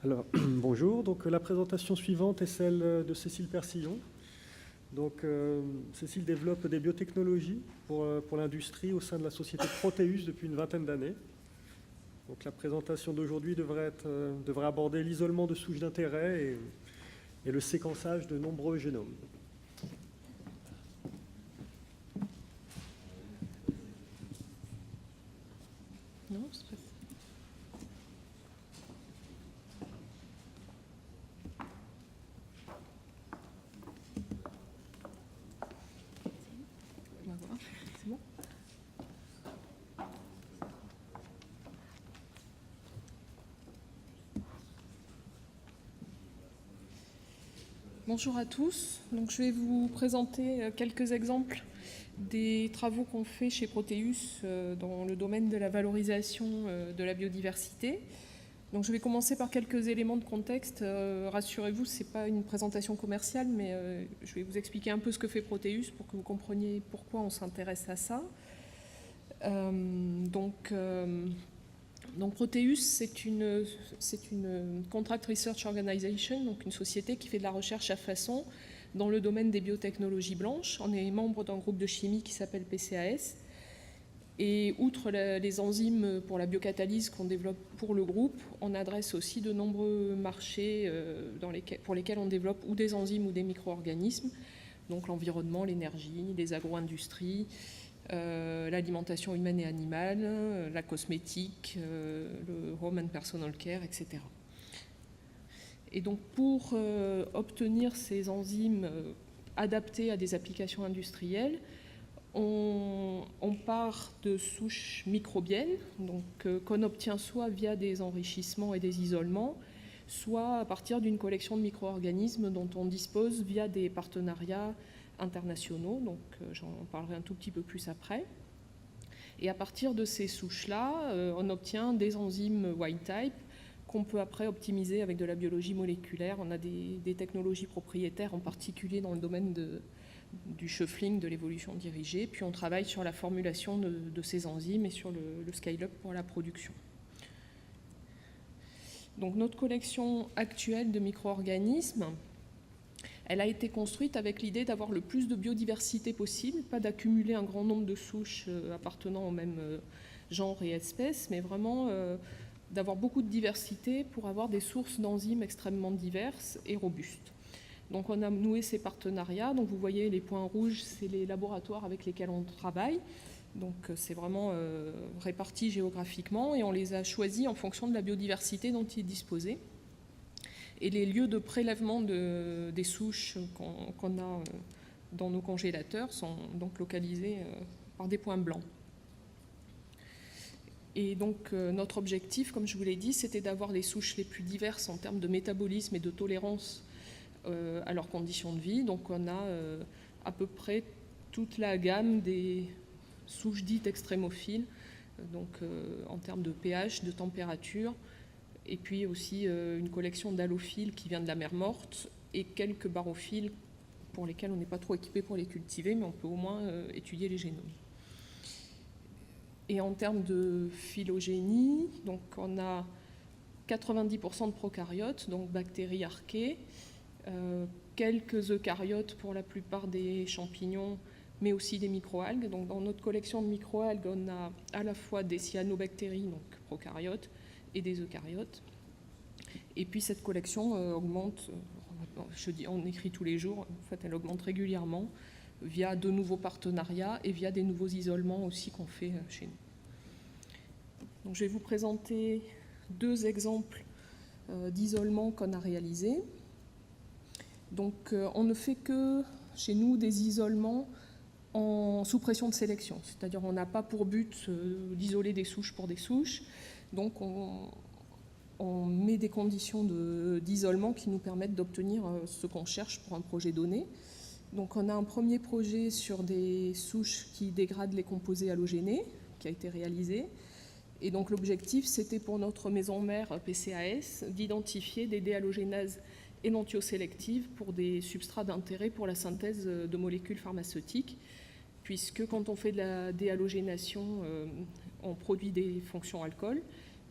Alors, bonjour. Donc, la présentation suivante est celle de Cécile Persillon. Donc, Cécile développe des biotechnologies pour l'industrie au sein de la société Proteus depuis une vingtaine d'années. Donc, la présentation d'aujourd'hui devrait aborder l'isolement de souches d'intérêt et le séquençage de nombreux génomes. Non, c'est pas ça. On va voir, c'est bon. Bonjour à tous. Donc, je vais vous présenter quelques exemples des travaux qu'on fait chez Proteus dans le domaine de la valorisation de la biodiversité. Donc, je vais commencer par quelques éléments de contexte. Rassurez-vous, ce n'est pas une présentation commerciale, mais je vais vous expliquer un peu ce que fait Proteus pour que vous compreniez pourquoi on s'intéresse à ça. Donc Proteus, c'est une Contract Research Organization, donc une société qui fait de la recherche à façon dans le domaine des biotechnologies blanches. On est membre d'un groupe de chimie qui s'appelle PCAS. Et outre les enzymes pour la biocatalyse qu'on développe pour le groupe, on adresse aussi de nombreux marchés pour lesquels on développe ou des enzymes ou des micro-organismes, donc l'environnement, l'énergie, les agro-industries, l'alimentation humaine et animale, la cosmétique, le home and personal care, etc. Et donc pour obtenir ces enzymes adaptées à des applications industrielles, on part de souches microbiennes, donc qu'on obtient soit via des enrichissements et des isolements, soit à partir d'une collection de micro-organismes dont on dispose via des partenariats internationaux, donc j'en parlerai un tout petit peu plus après. Et à partir de ces souches-là, on obtient des enzymes wild type qu'on peut après optimiser avec de la biologie moléculaire. On a des technologies propriétaires, en particulier dans le domaine du shuffling, de l'évolution dirigée. Puis on travaille sur la formulation de ces enzymes et sur le scale-up pour la production. Donc notre collection actuelle de micro-organismes, elle a été construite avec l'idée d'avoir le plus de biodiversité possible, pas d'accumuler un grand nombre de souches appartenant au même genre et espèce, mais vraiment d'avoir beaucoup de diversité pour avoir des sources d'enzymes extrêmement diverses et robustes. Donc on a noué ces partenariats. Donc vous voyez les points rouges, c'est les laboratoires avec lesquels on travaille. Donc c'est vraiment réparti géographiquement et on les a choisis en fonction de la biodiversité dont ils disposaient. Et les lieux de prélèvement des souches qu'on a dans nos congélateurs sont donc localisés par des points blancs. Et donc notre objectif, comme je vous l'ai dit, c'était d'avoir les souches les plus diverses en termes de métabolisme et de tolérance à leurs conditions de vie. Donc on a à peu près toute la gamme des souches dites extrémophiles, donc en termes de pH, de température, et puis aussi une collection d'halophiles qui vient de la mer morte et quelques barophiles pour lesquels on n'est pas trop équipé pour les cultiver, mais on peut au moins étudier les génomes. Et en termes de phylogénie, donc on a 90% de prokaryotes, donc bactéries archées, quelques eucaryotes pour la plupart des champignons, mais aussi des microalgues. Donc dans notre collection de microalgues, on a à la fois des cyanobactéries, donc prokaryotes, et des eucaryotes. Et puis cette collection augmente, on écrit tous les jours, en fait elle augmente régulièrement via de nouveaux partenariats et via des nouveaux isolements aussi qu'on fait chez nous. Donc je vais vous présenter deux exemples d'isolements qu'on a réalisés. Donc on ne fait que chez nous des isolements sous pression de sélection, c'est-à-dire on n'a pas pour but d'isoler des souches pour des souches, donc on met des conditions d'isolement qui nous permettent d'obtenir ce qu'on cherche pour un projet donné. Donc on a un premier projet sur des souches qui dégradent les composés halogénés qui a été réalisé. Et donc l'objectif, c'était pour notre maison mère PCAS d'identifier des déhalogénases énantiosélectives pour des substrats d'intérêt pour la synthèse de molécules pharmaceutiques, puisque quand on fait de la déhalogénation, on produit des fonctions alcool,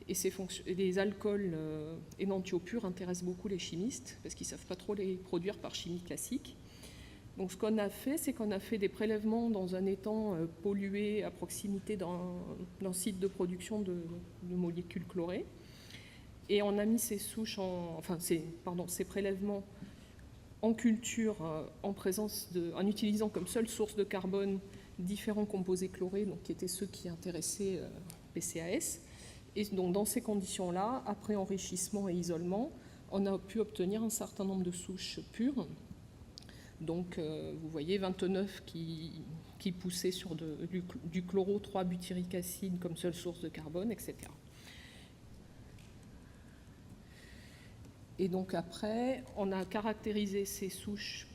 Et les alcools énantiopures intéressent beaucoup les chimistes parce qu'ils ne savent pas trop les produire par chimie classique. Donc ce qu'on a fait, c'est qu'on a fait des prélèvements dans un étang pollué à proximité d'un site de production de molécules chlorées. Et on a mis ces souches, ces prélèvements en culture en utilisant comme seule source de carbone différents composés chlorés, donc qui étaient ceux qui intéressaient PCAS. Et donc dans ces conditions-là, après enrichissement et isolement, on a pu obtenir un certain nombre de souches pures. Donc vous voyez 29 qui poussaient sur du chloro-3-butyric acide comme seule source de carbone, etc. Et donc après, on a caractérisé ces souches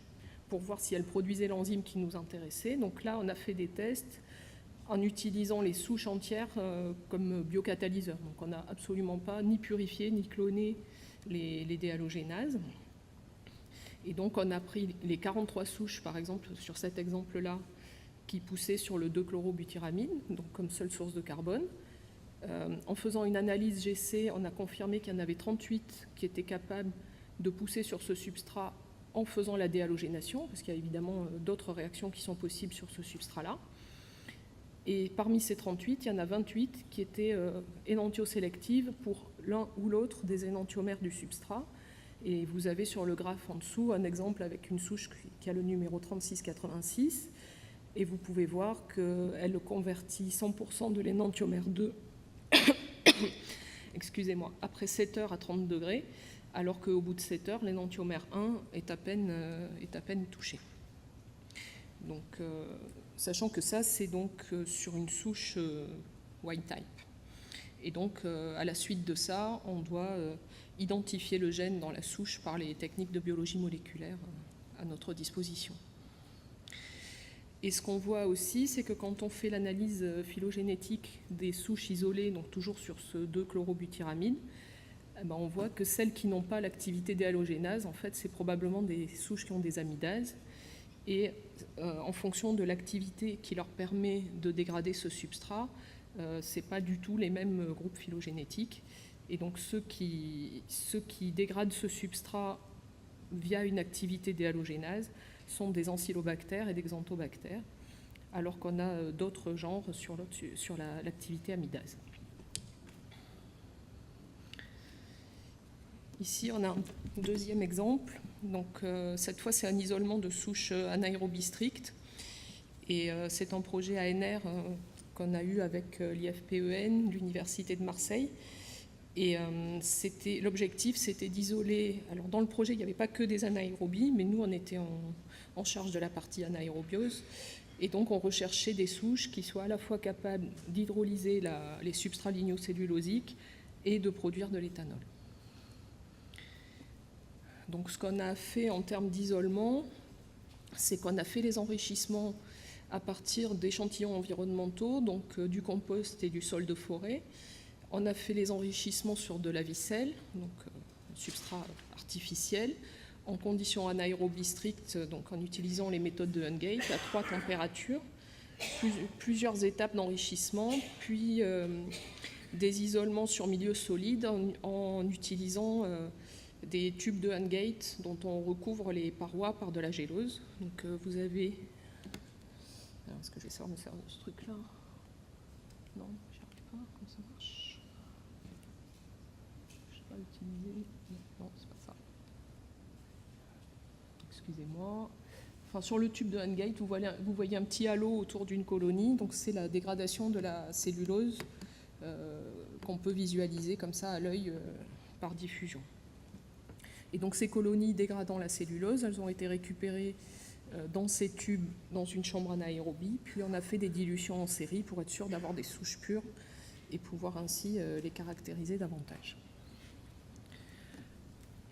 pour voir si elles produisaient l'enzyme qui nous intéressait. Donc là, on a fait des tests en utilisant les souches entières comme biocatalyseurs. Donc on n'a absolument pas ni purifié ni cloné les déhalogénases. Et donc on a pris les 43 souches, par exemple, sur cet exemple-là, qui poussaient sur le 2-chlorobutyramine, donc comme seule source de carbone. En faisant une analyse GC, on a confirmé qu'il y en avait 38 qui étaient capables de pousser sur ce substrat en faisant la déhalogénation, parce qu'il y a évidemment d'autres réactions qui sont possibles sur ce substrat-là. Et parmi ces 38, il y en a 28 qui étaient énantiosélectives pour l'un ou l'autre des énantiomères du substrat. Et vous avez sur le graphe en dessous un exemple avec une souche qui a le numéro 3686. Et vous pouvez voir qu'elle convertit 100% de l'énantiomère 2 excusez-moi, après 7 heures à 30 degrés, alors qu'au bout de 7 heures, l'énantiomère 1 est à peine touché. Donc, sachant que ça, c'est donc sur une souche wild type. Et donc, à la suite de ça, on doit identifier le gène dans la souche par les techniques de biologie moléculaire à notre disposition. Et ce qu'on voit aussi, c'est que quand on fait l'analyse phylogénétique des souches isolées, donc toujours sur ce 2-chlorobutyramine, on voit que celles qui n'ont pas l'activité déhalogénase, en fait, c'est probablement des souches qui ont des amidases. Et en fonction de l'activité qui leur permet de dégrader ce substrat, ce n'est pas du tout les mêmes groupes phylogénétiques. Et donc ceux qui dégradent ce substrat via une activité déhalogénase sont des ancylobactères et des xanthobactères, alors qu'on a d'autres genres sur l'activité amidase. Ici, on a un deuxième exemple. Donc, cette fois, c'est un isolement de souches anaérobies strictes. Et c'est un projet ANR qu'on a eu avec l'IFPEN, l'Université de Marseille. Et l'objectif, c'était d'isoler... Alors, dans le projet, il n'y avait pas que des anaérobies, mais nous, on était en charge de la partie anaérobiose. Et donc, on recherchait des souches qui soient à la fois capables d'hydrolyser les substrats lignocellulosiques et de produire de l'éthanol. Donc, ce qu'on a fait en termes d'isolement, c'est qu'on a fait les enrichissements à partir d'échantillons environnementaux, donc du compost et du sol de forêt. On a fait les enrichissements sur de la vicelle, donc substrat artificiel, en conditions anaérobies strictes, donc en utilisant les méthodes de Hungate à 3 températures, plusieurs étapes d'enrichissement, puis des isolements sur milieu solide en utilisant des tubes de Hungate dont on recouvre les parois par de la gélose. Donc vous avez... Alors, est-ce que je vais savoir me servir de ce truc-là? Non, je n'arrive pas. Comment ça marche? Je ne sais pas utiliser. Non, c'est pas ça. Excusez-moi. Enfin, sur le tube de Hungate, vous voyez un petit halo autour d'une colonie. Donc c'est la dégradation de la cellulose qu'on peut visualiser comme ça à l'œil par diffusion. Et donc ces colonies dégradant la cellulose, elles ont été récupérées dans ces tubes, dans une chambre anaérobie, puis on a fait des dilutions en série pour être sûr d'avoir des souches pures et pouvoir ainsi les caractériser davantage.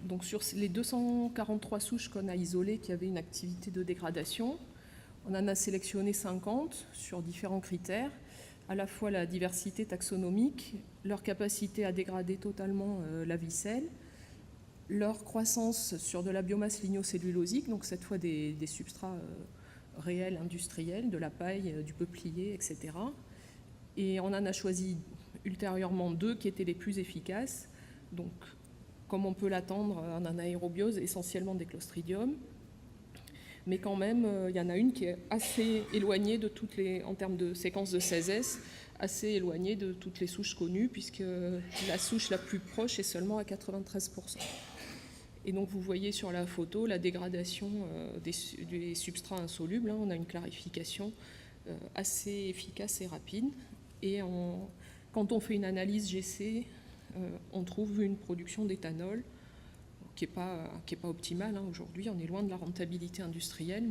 Donc sur les 243 souches qu'on a isolées qui avaient une activité de dégradation, on en a sélectionné 50 sur différents critères, à la fois la diversité taxonomique, leur capacité à dégrader totalement la vicelle, leur croissance sur de la biomasse lignocellulosique, donc cette fois des substrats réels, industriels, de la paille, du peuplier, etc. Et on en a choisi ultérieurement 2 qui étaient les plus efficaces. Donc, comme on peut l'attendre en anaérobiose, essentiellement des Clostridium. Mais quand même, il y en a une qui est assez éloignée de toutes les, en termes de séquence de 16S, assez éloignée de toutes les souches connues, puisque la souche la plus proche est seulement à 93%. Et donc vous voyez sur la photo la dégradation des substrats insolubles. On a une clarification assez efficace et rapide. Et quand on fait une analyse GC, on trouve une production d'éthanol qui n'est pas optimale. Aujourd'hui, on est loin de la rentabilité industrielle,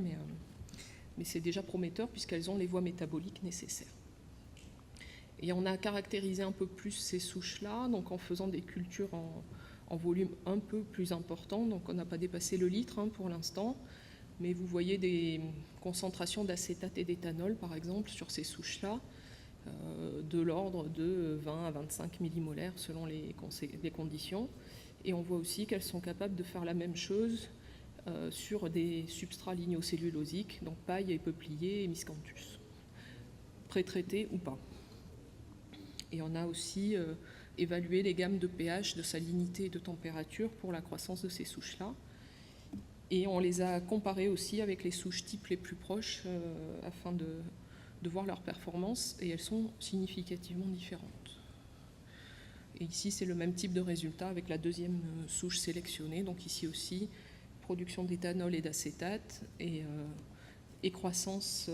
mais c'est déjà prometteur puisqu'elles ont les voies métaboliques nécessaires. Et on a caractérisé un peu plus ces souches-là, donc en faisant des cultures en volume un peu plus important. Donc on n'a pas dépassé le litre pour l'instant, mais vous voyez des concentrations d'acétate et d'éthanol, par exemple, sur ces souches-là, de l'ordre de 20 à 25 millimolaires selon les conditions. Et on voit aussi qu'elles sont capables de faire la même chose sur des substrats lignocellulosiques, donc paille et peuplier et miscanthus, pré-traités ou pas. Et on a aussi évalué les gammes de pH, de salinité et de température pour la croissance de ces souches-là. Et on les a comparées aussi avec les souches types les plus proches afin de voir leur performance, et elles sont significativement différentes. Et ici, c'est le même type de résultat avec la deuxième souche sélectionnée. Donc ici aussi, production d'éthanol et d'acétate et croissance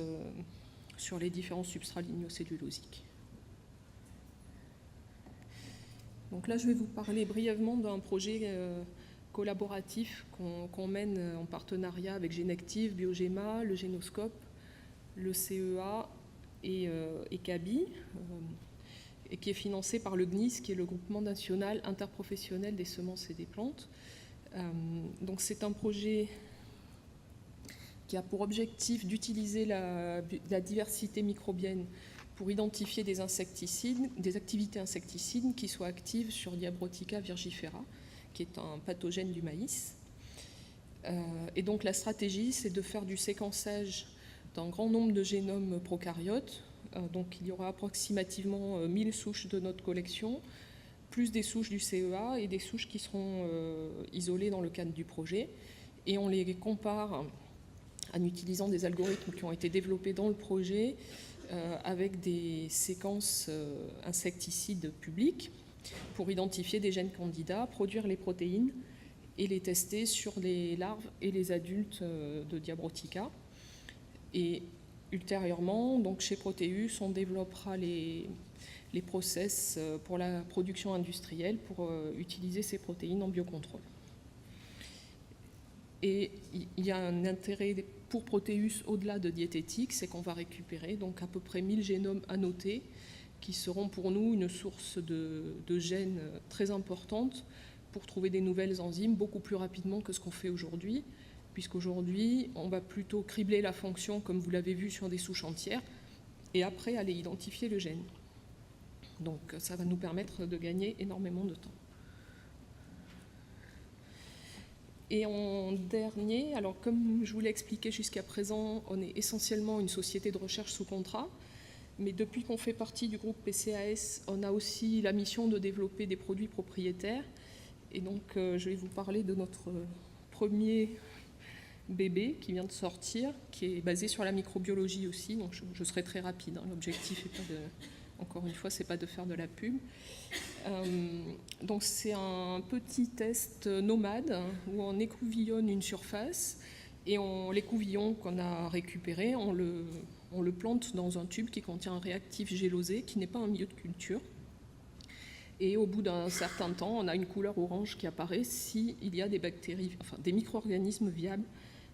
sur les différents substrats lignocellulosiques. Donc là, je vais vous parler brièvement d'un projet collaboratif qu'on mène en partenariat avec Génective, Biogéma, le Génoscope, le CEA et CABI, et qui est financé par le GNIS, qui est le Groupement national interprofessionnel des semences et des plantes. Donc c'est un projet qui a pour objectif d'utiliser la diversité microbienne pour identifier des insecticides, des activités insecticides qui soient actives sur Diabrotica virgifera, qui est un pathogène du maïs. Et donc la stratégie, c'est de faire du séquençage d'un grand nombre de génomes prokaryotes. Donc il y aura approximativement 1000 souches de notre collection, plus des souches du CEA et des souches qui seront isolées dans le cadre du projet. Et on les compare en utilisant des algorithmes qui ont été développés dans le projet avec des séquences insecticides publiques pour identifier des gènes candidats, produire les protéines et les tester sur les larves et les adultes de Diabrotica. Et ultérieurement, donc chez Proteus, on développera les process pour la production industrielle pour utiliser ces protéines en biocontrôle. Et il y a un intérêt pour Proteus au-delà de diététique, c'est qu'on va récupérer donc à peu près 1000 génomes annotés qui seront pour nous une source de gènes très importante pour trouver des nouvelles enzymes beaucoup plus rapidement que ce qu'on fait aujourd'hui, puisqu'aujourd'hui, on va plutôt cribler la fonction, comme vous l'avez vu, sur des souches entières, et après aller identifier le gène. Donc ça va nous permettre de gagner énormément de temps. Et en dernier, alors comme je vous l'ai expliqué jusqu'à présent, on est essentiellement une société de recherche sous contrat, mais depuis qu'on fait partie du groupe PCAS, on a aussi la mission de développer des produits propriétaires. Et donc je vais vous parler de notre premier bébé qui vient de sortir, qui est basé sur la microbiologie aussi, donc je serai très rapide. L'objectif est pas de, encore une fois, c'est pas de faire de la pub. Donc c'est un petit test nomade où on écouvillonne une surface et l'écouvillon qu'on a récupéré, on le plante dans un tube qui contient un réactif gélosé qui n'est pas un milieu de culture. Et au bout d'un certain temps, on a une couleur orange qui apparaît s'il y a des bactéries, enfin des micro-organismes viables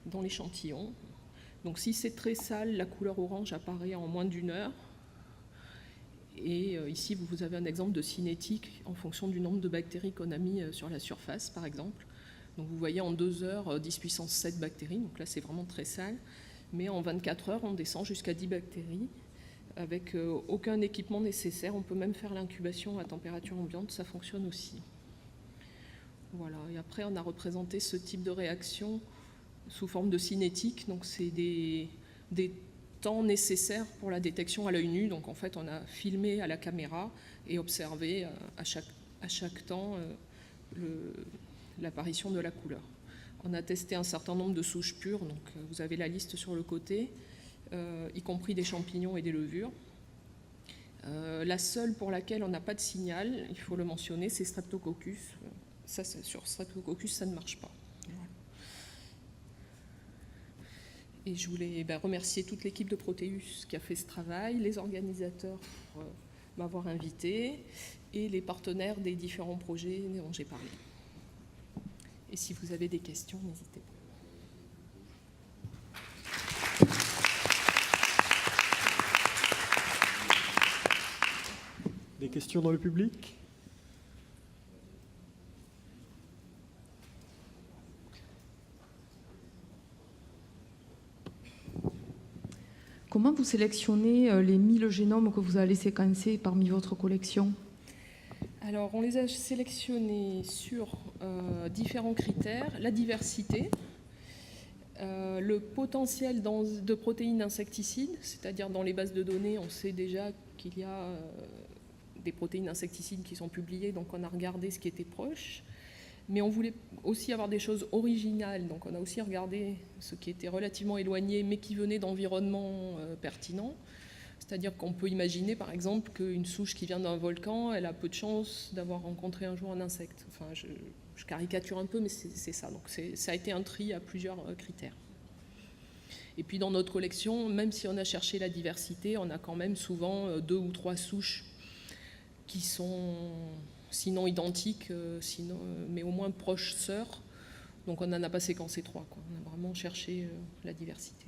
dans l'échantillon. Donc si c'est très sale, la couleur orange apparaît en moins d'1 heure. Et ici, vous avez un exemple de cinétique en fonction du nombre de bactéries qu'on a mis sur la surface, par exemple. Donc vous voyez en 2 heures, 10 puissance 7 bactéries, donc là c'est vraiment très sale. Mais en 24 heures, on descend jusqu'à 10 bactéries avec aucun équipement nécessaire. On peut même faire l'incubation à température ambiante, ça fonctionne aussi. Voilà. Et après, on a représenté ce type de réaction sous forme de cinétique. Donc c'est des temps nécessaire pour la détection à l'œil nu. Donc en fait, on a filmé à la caméra et observé à chaque temps l'apparition de la couleur. On a testé un certain nombre de souches pures, donc vous avez la liste sur le côté, y compris des champignons et des levures. La seule pour laquelle on n'a pas de signal, il faut le mentionner, c'est Streptococcus. Ça, sur Streptococcus, ça ne marche pas. Voilà. Et je voulais remercier toute l'équipe de Proteus qui a fait ce travail, les organisateurs pour m'avoir invité et les partenaires des différents projets dont j'ai parlé. Et si vous avez des questions, n'hésitez pas. Des questions dans le public ? Comment vous sélectionnez les 1000 génomes que vous allez séquencer parmi votre collection ? Alors, on les a sélectionnés sur différents critères. La diversité, le potentiel de protéines insecticides, c'est-à-dire dans les bases de données, on sait déjà qu'il y a des protéines insecticides qui sont publiées, donc on a regardé ce qui était proche. Mais on voulait aussi avoir des choses originales, donc on a aussi regardé ce qui était relativement éloigné, mais qui venait d'environnements pertinents. C'est-à-dire qu'on peut imaginer, par exemple, qu'une souche qui vient d'un volcan, elle a peu de chances d'avoir rencontré un jour un insecte. Enfin, je caricature un peu, mais c'est ça. Donc ça a été un tri à plusieurs critères. Et puis dans notre collection, même si on a cherché la diversité, on a quand même souvent 2 ou 3 souches qui sont sinon identiques, mais au moins proches sœurs. Donc on n'en a pas séquencé 3, quoi. On a vraiment cherché la diversité.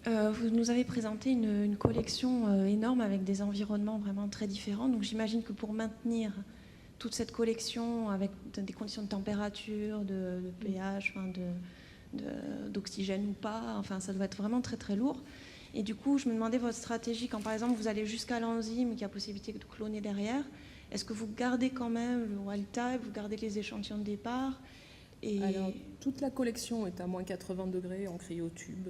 Vous nous avez présenté une collection énorme avec des environnements vraiment très différents. Donc j'imagine que pour maintenir toute cette collection avec des conditions de température, de pH, d'oxygène ou pas, enfin ça doit être vraiment très très lourd. Et du coup, je me demandais votre stratégie quand par exemple vous allez jusqu'à l'enzyme qui a possibilité de cloner derrière. Est-ce que vous gardez quand même le wild type, vous gardez les échantillons de départ ? Alors, toute la collection est à moins 80 degrés en cryotube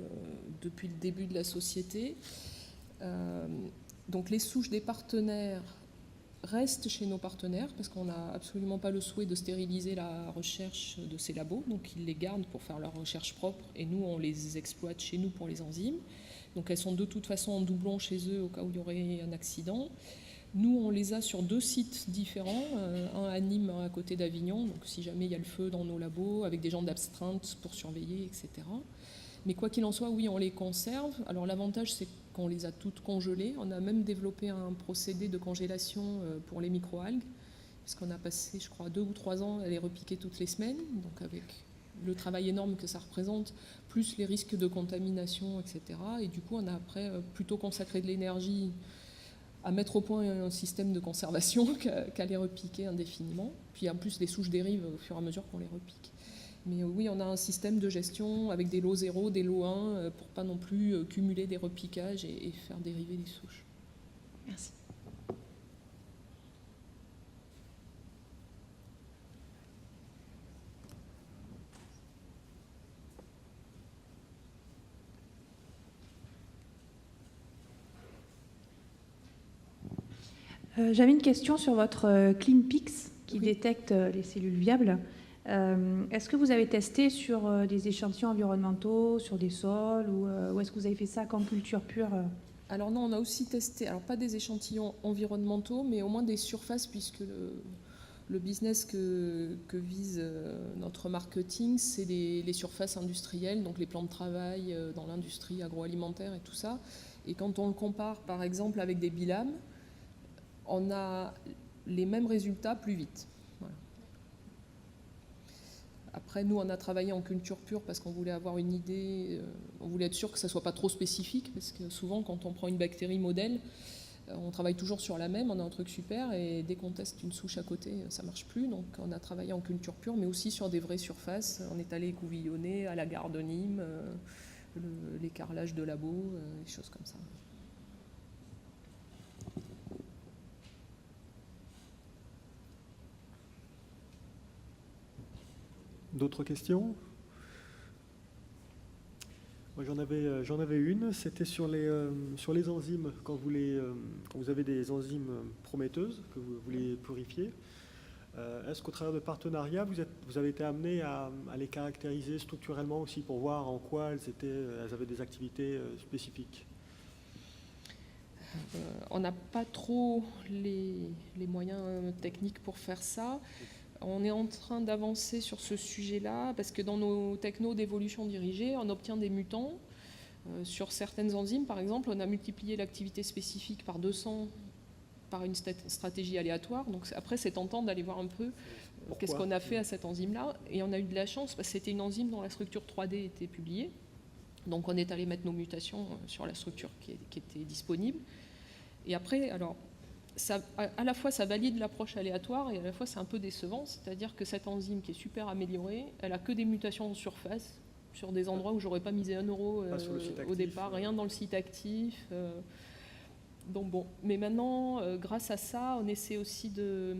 depuis le début de la société. Donc les souches des partenaires restent chez nos partenaires parce qu'on n'a absolument pas le souhait de stériliser la recherche de ces labos. Donc ils les gardent pour faire leur recherche propre et nous, on les exploite chez nous pour les enzymes. Donc elles sont de toute façon en doublon chez eux au cas où il y aurait un accident. Nous, on les a sur 2 sites différents, un à Nîmes, un à côté d'Avignon, donc si jamais il y a le feu dans nos labos, avec des gens d'astreinte pour surveiller, etc. Mais quoi qu'il en soit, oui, on les conserve. Alors l'avantage, c'est qu'on les a toutes congelées. On a même développé un procédé de congélation pour les microalgues, parce qu'on a passé, je crois, 2 ou 3 ans à les repiquer toutes les semaines, donc avec le travail énorme que ça représente, plus les risques de contamination, etc. Et du coup, on a après plutôt consacré de l'énergie à mettre au point un système de conservation qu'à les repiquer indéfiniment. Puis en plus, les souches dérivent au fur et à mesure qu'on les repique. Mais oui, on a un système de gestion avec des lots 0, des lots 1, pour pas non plus cumuler des repiquages et faire dériver les souches. Merci. J'avais une question sur votre CleanPix qui Oui. détecte les cellules viables. Est-ce que vous avez testé sur des échantillons environnementaux, sur des sols, ou est-ce que vous avez fait ça qu'en culture pure Alors non, on a aussi testé, alors pas des échantillons environnementaux, mais au moins des surfaces, puisque le business que vise notre marketing, c'est les surfaces industrielles, donc les plans de travail dans l'industrie agroalimentaire et tout ça. Et quand on le compare, par exemple, avec des bilams, on a les mêmes résultats plus vite. Voilà. Après, nous, on a travaillé en culture pure parce qu'on voulait avoir une idée, on voulait être sûr que ça ne soit pas trop spécifique, parce que souvent, quand on prend une bactérie modèle, on travaille toujours sur la même, on a un truc super, et dès qu'on teste une souche à côté, ça ne marche plus. Donc, on a travaillé en culture pure, mais aussi sur des vraies surfaces. On est allé écouvillonner à la gare de Nîmes, les carrelages de labo, des choses comme ça. D'autres questions? Moi, j'en avais une, c'était sur les enzymes. Quand vous avez des enzymes prometteuses que vous voulez purifier, est-ce qu'au travers de partenariats, vous avez été amené à les caractériser structurellement aussi pour voir en quoi elles avaient des activités spécifiques? On n'a pas trop les moyens techniques pour faire ça. On est en train d'avancer sur ce sujet-là parce que dans nos technos d'évolution dirigée, on obtient des mutants. Sur certaines enzymes, par exemple, on a multiplié l'activité spécifique par 200 par une stratégie aléatoire. Donc après, c'est tentant d'aller voir un peu qu'est-ce qu'on a fait à cette enzyme-là. Et on a eu de la chance parce que c'était une enzyme dont la structure 3D était publiée. Donc on est allé mettre nos mutations sur la structure qui était disponible. Et après, alors, à la fois ça valide l'approche aléatoire et à la fois c'est un peu décevant, c'est-à-dire que cette enzyme qui est super améliorée, elle a que des mutations en surface, sur des endroits où j'aurais pas misé 1 euro au départ, rien dans le site actif. Donc bon, mais maintenant, grâce à ça, on essaie aussi de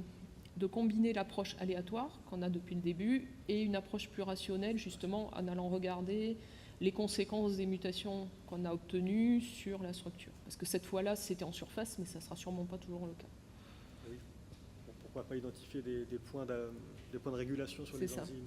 combiner l'approche aléatoire qu'on a depuis le début et une approche plus rationnelle, justement en allant regarder les conséquences des mutations qu'on a obtenues sur la structure. Parce que cette fois-là, c'était en surface, mais ça ne sera sûrement pas toujours le cas. Oui. Pourquoi pas identifier des points de régulation sur les enzymes?